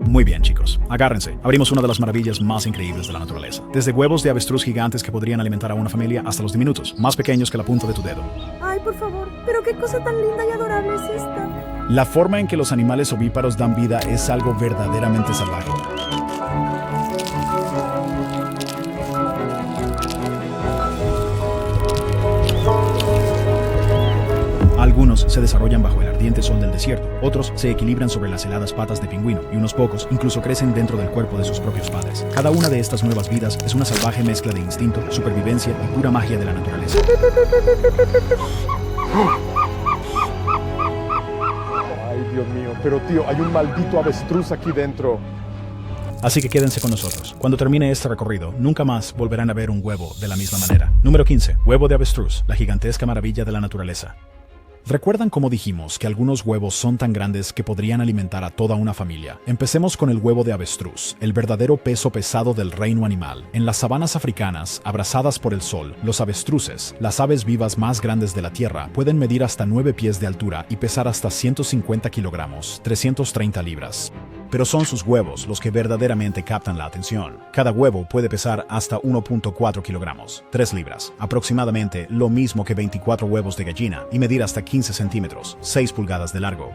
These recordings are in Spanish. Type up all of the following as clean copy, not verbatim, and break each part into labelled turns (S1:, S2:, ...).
S1: Muy bien, chicos, agárrense. Abrimos una de las maravillas más increíbles de la naturaleza. Desde huevos de avestruz gigantes que podrían alimentar a una familia hasta los diminutos, más pequeños que la punta de tu dedo.
S2: Ay, por favor, pero qué cosa tan linda y adorable es esta.
S1: La forma en que los animales ovíparos dan vida es algo verdaderamente salvaje. Algunos se desarrollan bajo el ardiente sol del desierto, otros se equilibran sobre las heladas patas de pingüino y unos pocos incluso crecen dentro del cuerpo de sus propios padres. Cada una de estas nuevas vidas es una salvaje mezcla de instinto, supervivencia y pura magia de la naturaleza.
S3: Ay, Dios mío, pero tío, hay un maldito avestruz aquí dentro.
S1: Así que quédense con nosotros. Cuando termine este recorrido, nunca más volverán a ver un huevo de la misma manera. Número 15. Huevo de avestruz, la gigantesca maravilla de la naturaleza. ¿Recuerdan cómo dijimos que algunos huevos son tan grandes que podrían alimentar a toda una familia? Empecemos con el huevo de avestruz, el verdadero peso pesado del reino animal. En las sabanas africanas, abrasadas por el sol, los avestruces, las aves vivas más grandes de la Tierra, pueden medir hasta 9 pies de altura y pesar hasta 150 kilogramos, 330 libras. Pero son sus huevos los que verdaderamente captan la atención. Cada huevo puede pesar hasta 1.4 kilogramos, 3 libras, aproximadamente lo mismo que 24 huevos de gallina, y medir hasta 15 centímetros, 6 pulgadas de largo.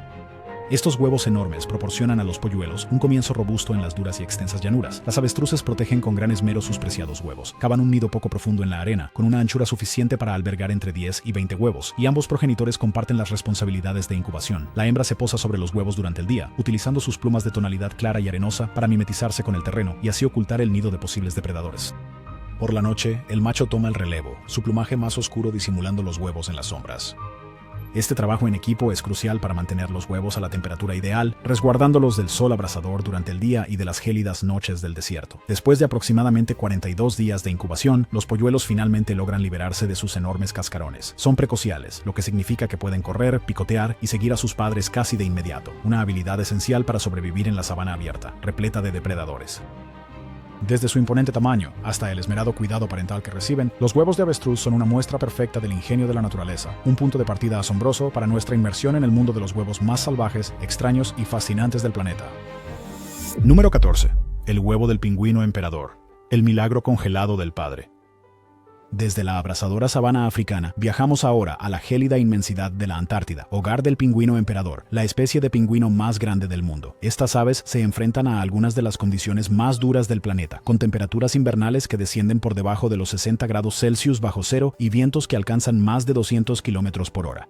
S1: Estos huevos enormes proporcionan a los polluelos un comienzo robusto en las duras y extensas llanuras. Las avestruces protegen con gran esmero sus preciados huevos. Cavan un nido poco profundo en la arena, con una anchura suficiente para albergar entre 10 y 20 huevos, y ambos progenitores comparten las responsabilidades de incubación. La hembra se posa sobre los huevos durante el día, utilizando sus plumas de tonalidad clara y arenosa para mimetizarse con el terreno y así ocultar el nido de posibles depredadores. Por la noche, el macho toma el relevo, su plumaje más oscuro disimulando los huevos en las sombras. Este trabajo en equipo es crucial para mantener los huevos a la temperatura ideal, resguardándolos del sol abrasador durante el día y de las gélidas noches del desierto. Después de aproximadamente 42 días de incubación, los polluelos finalmente logran liberarse de sus enormes cascarones. Son precociales, lo que significa que pueden correr, picotear y seguir a sus padres casi de inmediato, una habilidad esencial para sobrevivir en la sabana abierta, repleta de depredadores. Desde su imponente tamaño hasta el esmerado cuidado parental que reciben, los huevos de avestruz son una muestra perfecta del ingenio de la naturaleza, un punto de partida asombroso para nuestra inmersión en el mundo de los huevos más salvajes, extraños y fascinantes del planeta. Número 14. El huevo del pingüino emperador, el milagro congelado del padre. Desde la abrasadora sabana africana, viajamos ahora a la gélida inmensidad de la Antártida, hogar del pingüino emperador, la especie de pingüino más grande del mundo. Estas aves se enfrentan a algunas de las condiciones más duras del planeta, con temperaturas invernales que descienden por debajo de los 60 grados Celsius bajo cero y vientos que alcanzan más de 200 kilómetros por hora.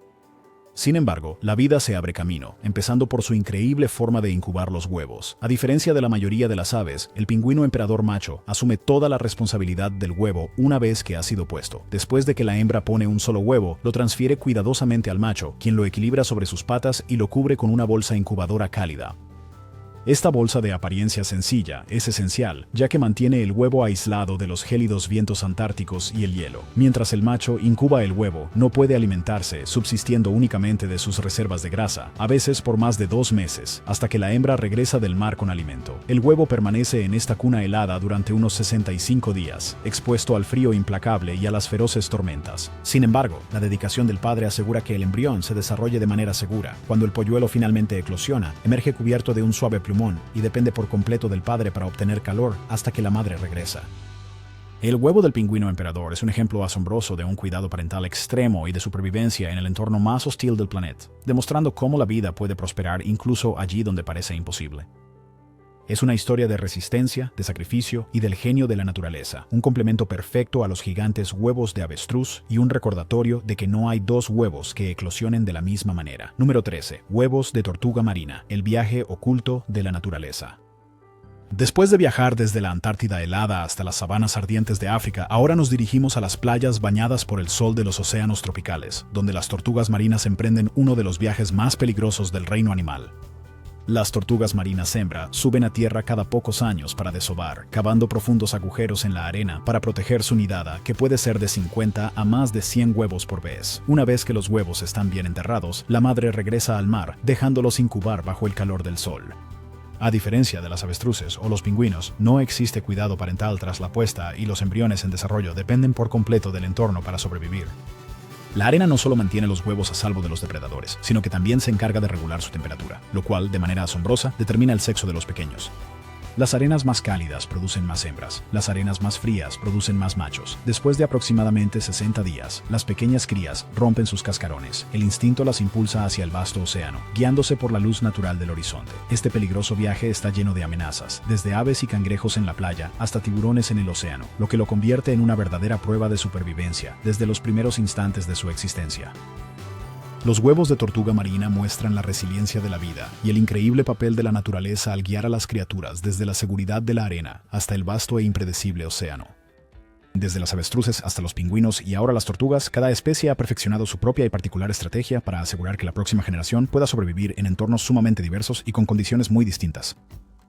S1: Sin embargo, la vida se abre camino, empezando por su increíble forma de incubar los huevos. A diferencia de la mayoría de las aves, el pingüino emperador macho asume toda la responsabilidad del huevo una vez que ha sido puesto. Después de que la hembra pone un solo huevo, lo transfiere cuidadosamente al macho, quien lo equilibra sobre sus patas y lo cubre con una bolsa incubadora cálida. Esta bolsa de apariencia sencilla es esencial, ya que mantiene el huevo aislado de los gélidos vientos antárticos y el hielo. Mientras el macho incuba el huevo, no puede alimentarse, subsistiendo únicamente de sus reservas de grasa, a veces por más de 2 meses, hasta que la hembra regresa del mar con alimento. El huevo permanece en esta cuna helada durante unos 65 días, expuesto al frío implacable y a las feroces tormentas. Sin embargo, la dedicación del padre asegura que el embrión se desarrolle de manera segura. Cuando el polluelo finalmente eclosiona, emerge cubierto de un suave plumón y depende por completo del padre para obtener calor hasta que la madre regresa. El huevo del pingüino emperador es un ejemplo asombroso de un cuidado parental extremo y de supervivencia en el entorno más hostil del planeta, demostrando cómo la vida puede prosperar incluso allí donde parece imposible. Es una historia de resistencia, de sacrificio y del genio de la naturaleza, un complemento perfecto a los gigantes huevos de avestruz y un recordatorio de que no hay 2 huevos que eclosionen de la misma manera. Número 13. Huevos de tortuga marina, el viaje oculto de la naturaleza. Después de viajar desde la Antártida helada hasta las sabanas ardientes de África, ahora nos dirigimos a las playas bañadas por el sol de los océanos tropicales, donde las tortugas marinas emprenden uno de los viajes más peligrosos del reino animal. Las tortugas marinas hembra suben a tierra cada pocos años para desovar, cavando profundos agujeros en la arena para proteger su nidada, que puede ser de 50 a más de 100 huevos por vez. Una vez que los huevos están bien enterrados, la madre regresa al mar, dejándolos incubar bajo el calor del sol. A diferencia de las avestruces o los pingüinos, no existe cuidado parental tras la puesta y los embriones en desarrollo dependen por completo del entorno para sobrevivir. La arena no solo mantiene los huevos a salvo de los depredadores, sino que también se encarga de regular su temperatura, lo cual, de manera asombrosa, determina el sexo de los pequeños. Las arenas más cálidas producen más hembras, las arenas más frías producen más machos. Después de aproximadamente 60 días, las pequeñas crías rompen sus cascarones. El instinto las impulsa hacia el vasto océano, guiándose por la luz natural del horizonte. Este peligroso viaje está lleno de amenazas, desde aves y cangrejos en la playa hasta tiburones en el océano, lo que lo convierte en una verdadera prueba de supervivencia desde los primeros instantes de su existencia. Los huevos de tortuga marina muestran la resiliencia de la vida y el increíble papel de la naturaleza al guiar a las criaturas desde la seguridad de la arena hasta el vasto e impredecible océano. Desde las avestruces hasta los pingüinos y ahora las tortugas, cada especie ha perfeccionado su propia y particular estrategia para asegurar que la próxima generación pueda sobrevivir en entornos sumamente diversos y con condiciones muy distintas.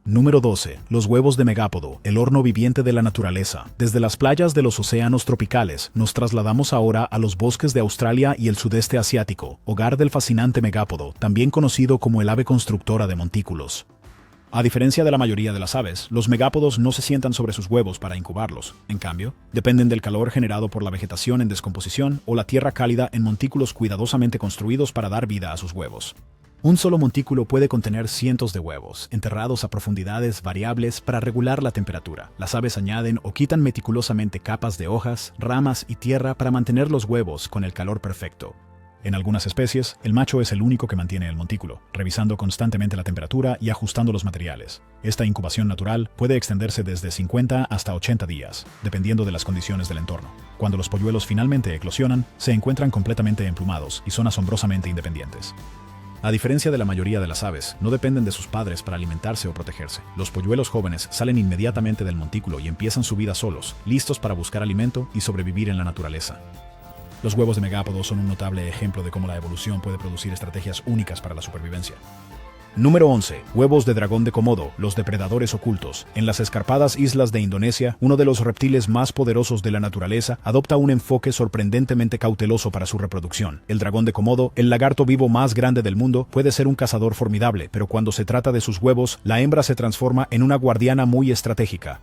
S1: Número 12. Los huevos de megápodo, el horno viviente de la naturaleza. Desde las playas de los océanos tropicales, nos trasladamos ahora a los bosques de Australia y el sudeste asiático, hogar del fascinante megápodo, también conocido como el ave constructora de montículos. A diferencia de la mayoría de las aves, los megápodos no se sientan sobre sus huevos para incubarlos. En cambio, dependen del calor generado por la vegetación en descomposición o la tierra cálida en montículos cuidadosamente construidos para dar vida a sus huevos. Un solo montículo puede contener cientos de huevos, enterrados a profundidades variables para regular la temperatura. Las aves añaden o quitan meticulosamente capas de hojas, ramas y tierra para mantener los huevos con el calor perfecto. En algunas especies, el macho es el único que mantiene el montículo, revisando constantemente la temperatura y ajustando los materiales. Esta incubación natural puede extenderse desde 50 hasta 80 días, dependiendo de las condiciones del entorno. Cuando los polluelos finalmente eclosionan, se encuentran completamente emplumados y son asombrosamente independientes. A diferencia de la mayoría de las aves, no dependen de sus padres para alimentarse o protegerse. Los polluelos jóvenes salen inmediatamente del montículo y empiezan su vida solos, listos para buscar alimento y sobrevivir en la naturaleza. Los huevos de megápodos son un notable ejemplo de cómo la evolución puede producir estrategias únicas para la supervivencia. Número 11. Huevos de dragón de Komodo, los depredadores ocultos. En las escarpadas islas de Indonesia, uno de los reptiles más poderosos de la naturaleza adopta un enfoque sorprendentemente cauteloso para su reproducción. El dragón de Komodo, el lagarto vivo más grande del mundo, puede ser un cazador formidable, pero cuando se trata de sus huevos, la hembra se transforma en una guardiana muy estratégica.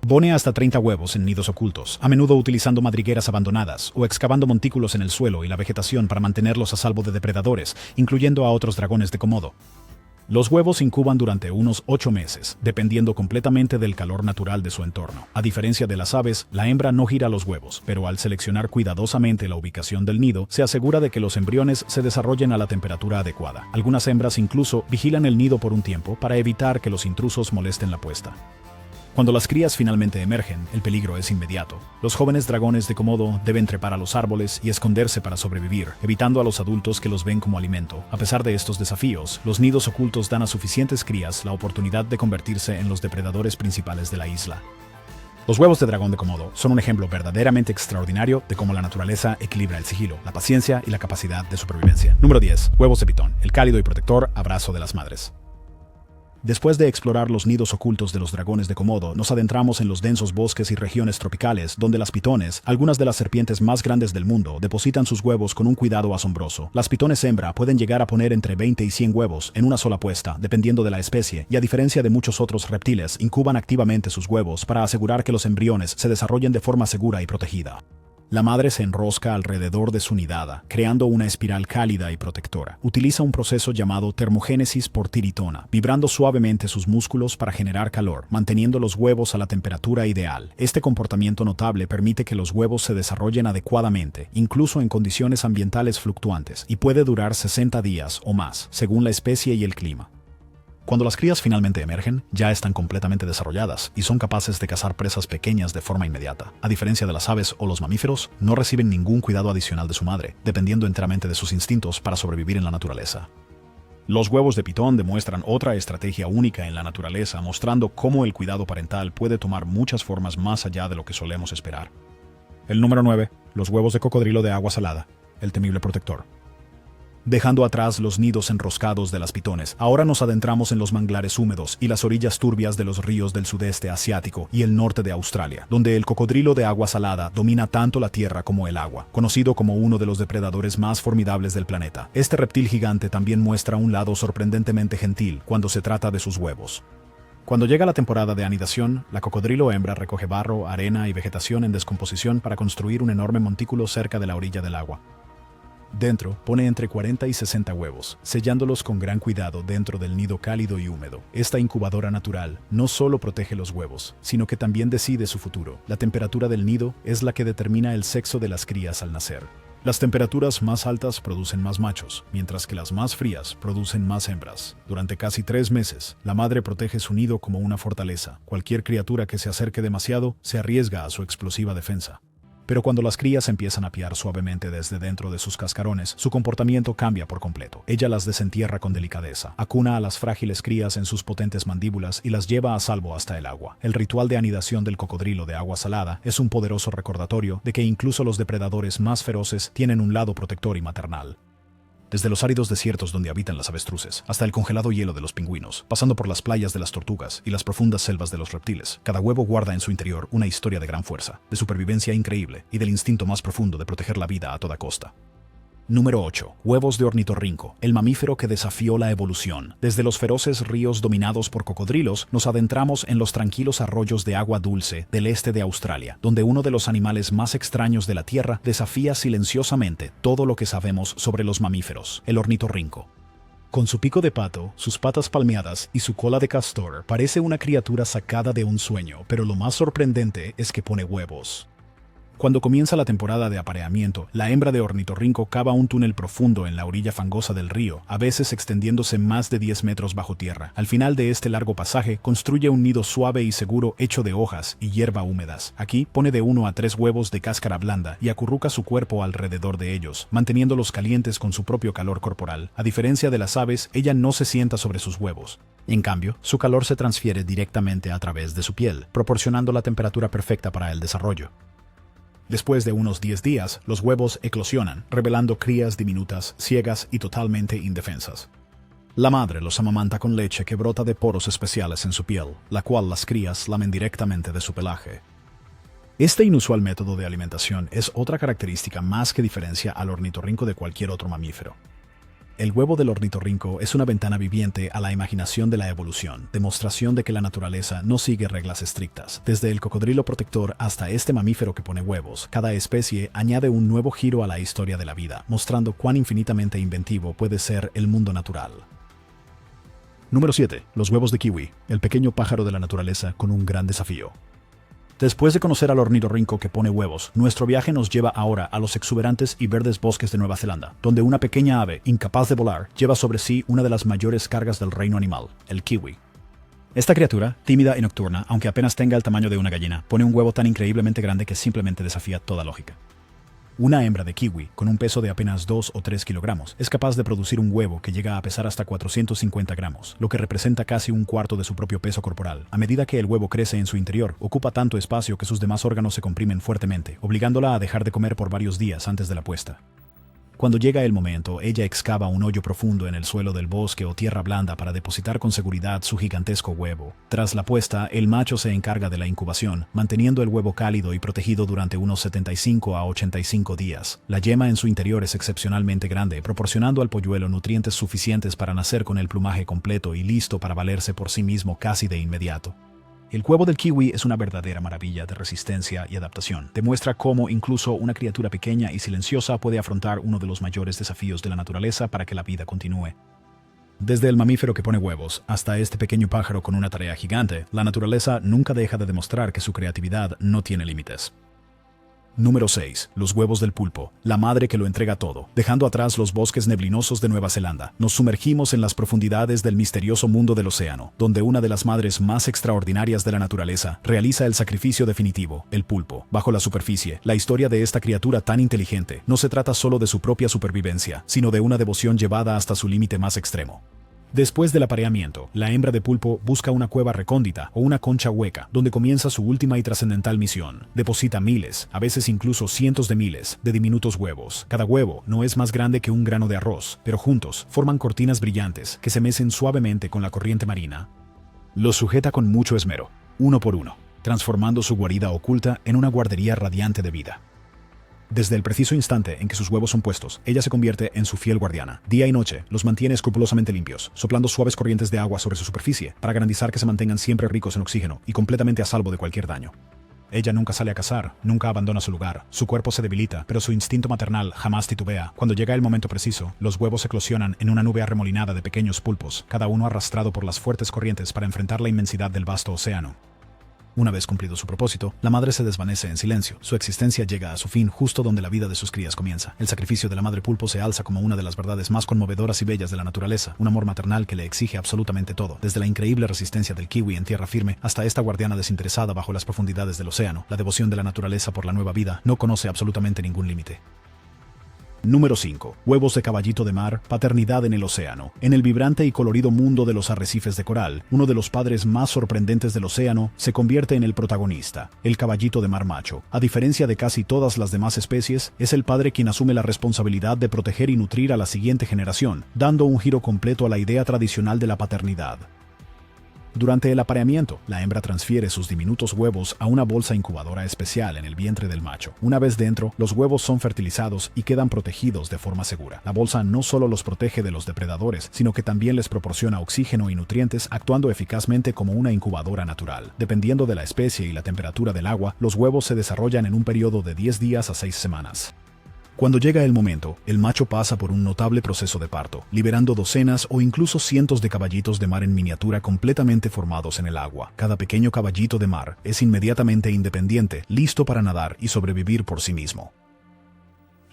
S1: Pone hasta 30 huevos en nidos ocultos, a menudo utilizando madrigueras abandonadas o excavando montículos en el suelo y la vegetación para mantenerlos a salvo de depredadores, incluyendo a otros dragones de Komodo. Los huevos incuban durante unos 8 meses, dependiendo completamente del calor natural de su entorno. A diferencia de las aves, la hembra no gira los huevos, pero al seleccionar cuidadosamente la ubicación del nido, se asegura de que los embriones se desarrollen a la temperatura adecuada. Algunas hembras incluso vigilan el nido por un tiempo para evitar que los intrusos molesten la puesta. Cuando las crías finalmente emergen, el peligro es inmediato. Los jóvenes dragones de Komodo deben trepar a los árboles y esconderse para sobrevivir, evitando a los adultos que los ven como alimento. A pesar de estos desafíos, los nidos ocultos dan a suficientes crías la oportunidad de convertirse en los depredadores principales de la isla. Los huevos de dragón de Komodo son un ejemplo verdaderamente extraordinario de cómo la naturaleza equilibra el sigilo, la paciencia y la capacidad de supervivencia. Número 10. Huevos de pitón, el cálido y protector abrazo de las madres. Después de explorar los nidos ocultos de los dragones de Komodo, nos adentramos en los densos bosques y regiones tropicales, donde las pitones, algunas de las serpientes más grandes del mundo, depositan sus huevos con un cuidado asombroso. Las pitones hembra pueden llegar a poner entre 20 y 100 huevos en una sola puesta, dependiendo de la especie, y a diferencia de muchos otros reptiles, incuban activamente sus huevos para asegurar que los embriones se desarrollen de forma segura y protegida. La madre se enrosca alrededor de su nidada, creando una espiral cálida y protectora. Utiliza un proceso llamado termogénesis por tiritona, vibrando suavemente sus músculos para generar calor, manteniendo los huevos a la temperatura ideal. Este comportamiento notable permite que los huevos se desarrollen adecuadamente, incluso en condiciones ambientales fluctuantes, y puede durar 60 días o más, según la especie y el clima. Cuando las crías finalmente emergen, ya están completamente desarrolladas y son capaces de cazar presas pequeñas de forma inmediata. A diferencia de las aves o los mamíferos, no reciben ningún cuidado adicional de su madre, dependiendo enteramente de sus instintos para sobrevivir en la naturaleza. Los huevos de pitón demuestran otra estrategia única en la naturaleza, mostrando cómo el cuidado parental puede tomar muchas formas más allá de lo que solemos esperar. El número 9. Los huevos de cocodrilo de agua salada, el temible protector. Dejando atrás los nidos enroscados de las pitones, ahora nos adentramos en los manglares húmedos y las orillas turbias de los ríos del sudeste asiático y el norte de Australia, donde el cocodrilo de agua salada domina tanto la tierra como el agua, conocido como uno de los depredadores más formidables del planeta. Este reptil gigante también muestra un lado sorprendentemente gentil cuando se trata de sus huevos. Cuando llega la temporada de anidación, la cocodrilo hembra recoge barro, arena y vegetación en descomposición para construir un enorme montículo cerca de la orilla del agua. Dentro, pone entre 40 y 60 huevos, sellándolos con gran cuidado dentro del nido cálido y húmedo. Esta incubadora natural no solo protege los huevos, sino que también decide su futuro. La temperatura del nido es la que determina el sexo de las crías al nacer. Las temperaturas más altas producen más machos, mientras que las más frías producen más hembras. Durante casi 3 meses, la madre protege su nido como una fortaleza. Cualquier criatura que se acerque demasiado se arriesga a su explosiva defensa. Pero cuando las crías empiezan a piar suavemente desde dentro de sus cascarones, su comportamiento cambia por completo. Ella las desentierra con delicadeza, acuna a las frágiles crías en sus potentes mandíbulas y las lleva a salvo hasta el agua. El ritual de anidación del cocodrilo de agua salada es un poderoso recordatorio de que incluso los depredadores más feroces tienen un lado protector y maternal. Desde los áridos desiertos donde habitan las avestruces, hasta el congelado hielo de los pingüinos, pasando por las playas de las tortugas y las profundas selvas de los reptiles, cada huevo guarda en su interior una historia de gran fuerza, de supervivencia increíble y del instinto más profundo de proteger la vida a toda costa. Número 8. Huevos de ornitorrinco, el mamífero que desafió la evolución. Desde los feroces ríos dominados por cocodrilos, nos adentramos en los tranquilos arroyos de agua dulce del este de Australia, donde uno de los animales más extraños de la Tierra desafía silenciosamente todo lo que sabemos sobre los mamíferos, el ornitorrinco. Con su pico de pato, sus patas palmeadas y su cola de castor, parece una criatura sacada de un sueño, pero lo más sorprendente es que pone huevos. Cuando comienza la temporada de apareamiento, la hembra de ornitorrinco cava un túnel profundo en la orilla fangosa del río, a veces extendiéndose más de 10 metros bajo tierra. Al final de este largo pasaje, construye un nido suave y seguro hecho de hojas y hierba húmedas. Aquí pone de 1 a 3 huevos de cáscara blanda y acurruca su cuerpo alrededor de ellos, manteniéndolos calientes con su propio calor corporal. A diferencia de las aves, ella no se sienta sobre sus huevos. En cambio, su calor se transfiere directamente a través de su piel, proporcionando la temperatura perfecta para el desarrollo. Después de unos 10 días, los huevos eclosionan, revelando crías diminutas, ciegas y totalmente indefensas. La madre los amamanta con leche que brota de poros especiales en su piel, la cual las crías lamen directamente de su pelaje. Este inusual método de alimentación es otra característica más que diferencia al ornitorrinco de cualquier otro mamífero. El huevo del ornitorrinco es una ventana viviente a la imaginación de la evolución, demostración de que la naturaleza no sigue reglas estrictas. Desde el cocodrilo protector hasta este mamífero que pone huevos, cada especie añade un nuevo giro a la historia de la vida, mostrando cuán infinitamente inventivo puede ser el mundo natural. Número 7. Los huevos de kiwi, el pequeño pájaro de la naturaleza con un gran desafío. Después de conocer al ornitorrinco que pone huevos, nuestro viaje nos lleva ahora a los exuberantes y verdes bosques de Nueva Zelanda, donde una pequeña ave, incapaz de volar, lleva sobre sí una de las mayores cargas del reino animal, el kiwi. Esta criatura, tímida y nocturna, aunque apenas tenga el tamaño de una gallina, pone un huevo tan increíblemente grande que simplemente desafía toda lógica. Una hembra de kiwi, con un peso de apenas 2 o 3 kilogramos, es capaz de producir un huevo que llega a pesar hasta 450 gramos, lo que representa casi un cuarto de su propio peso corporal. A medida que el huevo crece en su interior, ocupa tanto espacio que sus demás órganos se comprimen fuertemente, obligándola a dejar de comer por varios días antes de la puesta. Cuando llega el momento, ella excava un hoyo profundo en el suelo del bosque o tierra blanda para depositar con seguridad su gigantesco huevo. Tras la puesta, el macho se encarga de la incubación, manteniendo el huevo cálido y protegido durante unos 75 a 85 días. La yema en su interior es excepcionalmente grande, proporcionando al polluelo nutrientes suficientes para nacer con el plumaje completo y listo para valerse por sí mismo casi de inmediato. El huevo del kiwi es una verdadera maravilla de resistencia y adaptación. Demuestra cómo incluso una criatura pequeña y silenciosa puede afrontar uno de los mayores desafíos de la naturaleza para que la vida continúe. Desde el mamífero que pone huevos hasta este pequeño pájaro con una tarea gigante, la naturaleza nunca deja de demostrar que su creatividad no tiene límites. Número 6. Los huevos del pulpo, la madre que lo entrega todo. Dejando atrás los bosques neblinosos de Nueva Zelanda, nos sumergimos en las profundidades del misterioso mundo del océano, donde una de las madres más extraordinarias de la naturaleza realiza el sacrificio definitivo, el pulpo. Bajo la superficie, la historia de esta criatura tan inteligente no se trata solo de su propia supervivencia, sino de una devoción llevada hasta su límite más extremo. Después del apareamiento, la hembra de pulpo busca una cueva recóndita o una concha hueca, donde comienza su última y trascendental misión. Deposita miles, a veces incluso cientos de miles, de diminutos huevos. Cada huevo no es más grande que un grano de arroz, pero juntos forman cortinas brillantes que se mecen suavemente con la corriente marina. Los sujeta con mucho esmero, uno por uno, transformando su guarida oculta en una guardería radiante de vida. Desde el preciso instante en que sus huevos son puestos, ella se convierte en su fiel guardiana. Día y noche los mantiene escrupulosamente limpios, soplando suaves corrientes de agua sobre su superficie para garantizar que se mantengan siempre ricos en oxígeno y completamente a salvo de cualquier daño. Ella nunca sale a cazar, nunca abandona su lugar. Su cuerpo se debilita, pero su instinto maternal jamás titubea. Cuando llega el momento preciso, los huevos eclosionan en una nube arremolinada de pequeños pulpos, cada uno arrastrado por las fuertes corrientes para enfrentar la inmensidad del vasto océano. Una vez cumplido su propósito, la madre se desvanece en silencio. Su existencia llega a su fin justo donde la vida de sus crías comienza. El sacrificio de la madre pulpo se alza como una de las verdades más conmovedoras y bellas de la naturaleza, un amor maternal que le exige absolutamente todo, desde la increíble resistencia del kiwi en tierra firme hasta esta guardiana desinteresada bajo las profundidades del océano. La devoción de la naturaleza por la nueva vida no conoce absolutamente ningún límite. Número 5. Huevos de caballito de mar, paternidad en el océano. En el vibrante y colorido mundo de los arrecifes de coral, uno de los padres más sorprendentes del océano se convierte en el protagonista, el caballito de mar macho. A diferencia de casi todas las demás especies, es el padre quien asume la responsabilidad de proteger y nutrir a la siguiente generación, dando un giro completo a la idea tradicional de la paternidad. Durante el apareamiento, la hembra transfiere sus diminutos huevos a una bolsa incubadora especial en el vientre del macho. Una vez dentro, los huevos son fertilizados y quedan protegidos de forma segura. La bolsa no solo los protege de los depredadores, sino que también les proporciona oxígeno y nutrientes, actuando eficazmente como una incubadora natural. Dependiendo de la especie y la temperatura del agua, los huevos se desarrollan en un periodo de 10 días a 6 semanas. Cuando llega el momento, el macho pasa por un notable proceso de parto, liberando docenas o incluso cientos de caballitos de mar en miniatura completamente formados en el agua. Cada pequeño caballito de mar es inmediatamente independiente, listo para nadar y sobrevivir por sí mismo.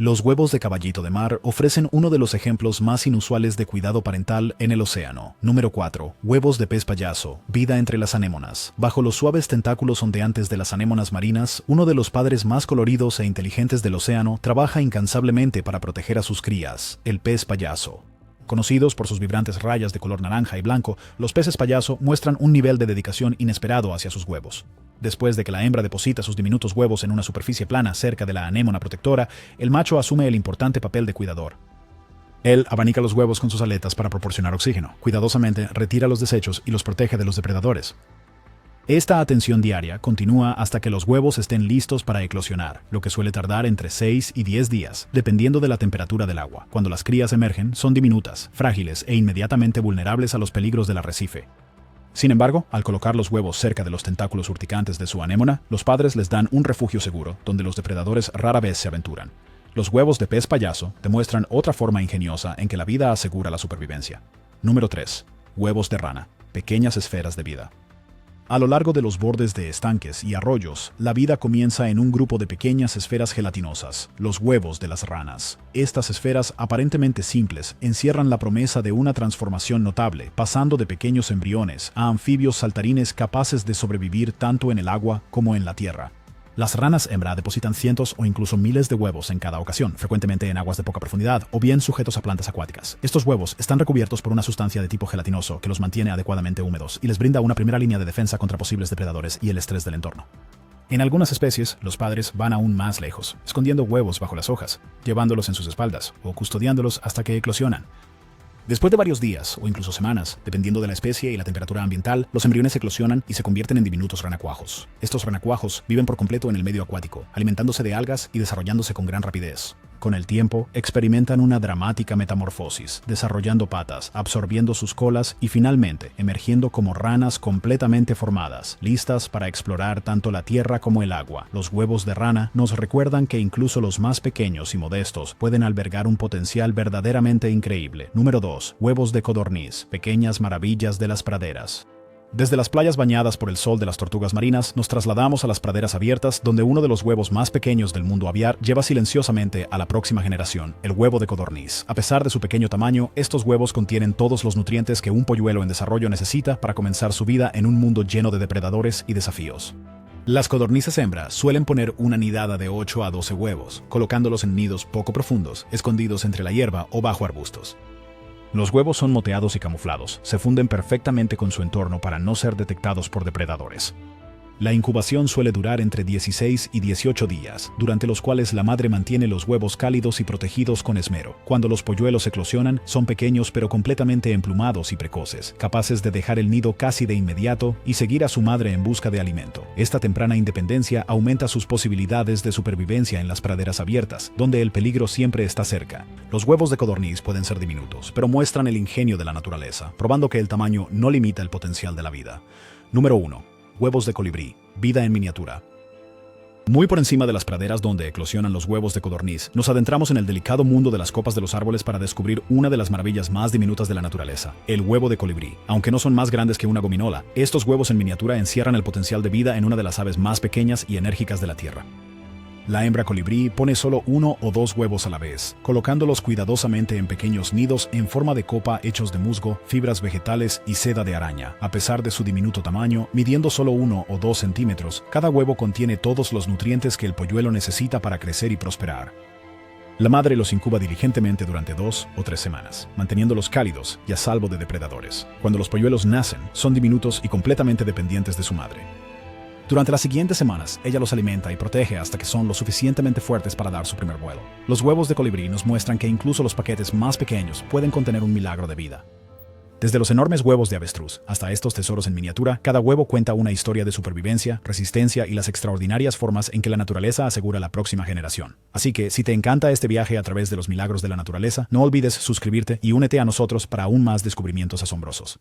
S1: Los huevos de caballito de mar ofrecen uno de los ejemplos más inusuales de cuidado parental en el océano. Número 4. Huevos de pez payaso, vida entre las anémonas. Bajo los suaves tentáculos ondeantes de las anémonas marinas, uno de los padres más coloridos e inteligentes del océano trabaja incansablemente para proteger a sus crías, el pez payaso. Conocidos por sus vibrantes rayas de color naranja y blanco, los peces payaso muestran un nivel de dedicación inesperado hacia sus huevos. Después de que la hembra deposita sus diminutos huevos en una superficie plana cerca de la anémona protectora, el macho asume el importante papel de cuidador. Él abanica los huevos con sus aletas para proporcionar oxígeno. Cuidadosamente retira los desechos y los protege de los depredadores. Esta atención diaria continúa hasta que los huevos estén listos para eclosionar, lo que suele tardar entre 6 y 10 días, dependiendo de la temperatura del agua. Cuando las crías emergen, son diminutas, frágiles e inmediatamente vulnerables a los peligros del arrecife. Sin embargo, al colocar los huevos cerca de los tentáculos urticantes de su anémona, los padres les dan un refugio seguro, donde los depredadores rara vez se aventuran. Los huevos de pez payaso demuestran otra forma ingeniosa en que la vida asegura la supervivencia. Número 3. Huevos de rana, pequeñas esferas de vida. A lo largo de los bordes de estanques y arroyos, la vida comienza en un grupo de pequeñas esferas gelatinosas, los huevos de las ranas. Estas esferas, aparentemente simples, encierran la promesa de una transformación notable, pasando de pequeños embriones a anfibios saltarines capaces de sobrevivir tanto en el agua como en la tierra. Las ranas hembra depositan cientos o incluso miles de huevos en cada ocasión, frecuentemente en aguas de poca profundidad o bien sujetos a plantas acuáticas. Estos huevos están recubiertos por una sustancia de tipo gelatinoso que los mantiene adecuadamente húmedos y les brinda una primera línea de defensa contra posibles depredadores y el estrés del entorno. En algunas especies, los padres van aún más lejos, escondiendo huevos bajo las hojas, llevándolos en sus espaldas o custodiándolos hasta que eclosionan. Después de varios días o incluso semanas, dependiendo de la especie y la temperatura ambiental, los embriones eclosionan y se convierten en diminutos renacuajos. Estos renacuajos viven por completo en el medio acuático, alimentándose de algas y desarrollándose con gran rapidez. Con el tiempo, experimentan una dramática metamorfosis, desarrollando patas, absorbiendo sus colas y finalmente emergiendo como ranas completamente formadas, listas para explorar tanto la tierra como el agua. Los huevos de rana nos recuerdan que incluso los más pequeños y modestos pueden albergar un potencial verdaderamente increíble. Número 2. Huevos de codorniz, pequeñas maravillas de las praderas. Desde las playas bañadas por el sol de las tortugas marinas, nos trasladamos a las praderas abiertas, donde uno de los huevos más pequeños del mundo aviar lleva silenciosamente a la próxima generación, el huevo de codorniz. A pesar de su pequeño tamaño, estos huevos contienen todos los nutrientes que un polluelo en desarrollo necesita para comenzar su vida en un mundo lleno de depredadores y desafíos. Las codornices hembras suelen poner una nidada de 8 a 12 huevos, colocándolos en nidos poco profundos, escondidos entre la hierba o bajo arbustos. Los huevos son moteados y camuflados, se funden perfectamente con su entorno para no ser detectados por depredadores. La incubación suele durar entre 16 y 18 días, durante los cuales la madre mantiene los huevos cálidos y protegidos con esmero. Cuando los polluelos eclosionan, son pequeños pero completamente emplumados y precoces, capaces de dejar el nido casi de inmediato y seguir a su madre en busca de alimento. Esta temprana independencia aumenta sus posibilidades de supervivencia en las praderas abiertas, donde el peligro siempre está cerca. Los huevos de codorniz pueden ser diminutos, pero muestran el ingenio de la naturaleza, probando que el tamaño no limita el potencial de la vida. Número 1. Huevos de colibrí, vida en miniatura. Muy por encima de las praderas donde eclosionan los huevos de codorniz, nos adentramos en el delicado mundo de las copas de los árboles para descubrir una de las maravillas más diminutas de la naturaleza, el huevo de colibrí. Aunque no son más grandes que una gominola, estos huevos en miniatura encierran el potencial de vida en una de las aves más pequeñas y enérgicas de la Tierra. La hembra colibrí pone solo 1 o 2 huevos a la vez, colocándolos cuidadosamente en pequeños nidos en forma de copa hechos de musgo, fibras vegetales y seda de araña. A pesar de su diminuto tamaño, midiendo solo 1 o 2 centímetros, cada huevo contiene todos los nutrientes que el polluelo necesita para crecer y prosperar. La madre los incuba diligentemente durante 2 o 3 semanas, manteniéndolos cálidos y a salvo de depredadores. Cuando los polluelos nacen, son diminutos y completamente dependientes de su madre. Durante las siguientes semanas, ella los alimenta y protege hasta que son lo suficientemente fuertes para dar su primer vuelo. Los huevos de colibrí nos muestran que incluso los paquetes más pequeños pueden contener un milagro de vida. Desde los enormes huevos de avestruz hasta estos tesoros en miniatura, cada huevo cuenta una historia de supervivencia, resistencia y las extraordinarias formas en que la naturaleza asegura la próxima generación. Así que, si te encanta este viaje a través de los milagros de la naturaleza, no olvides suscribirte y únete a nosotros para aún más descubrimientos asombrosos.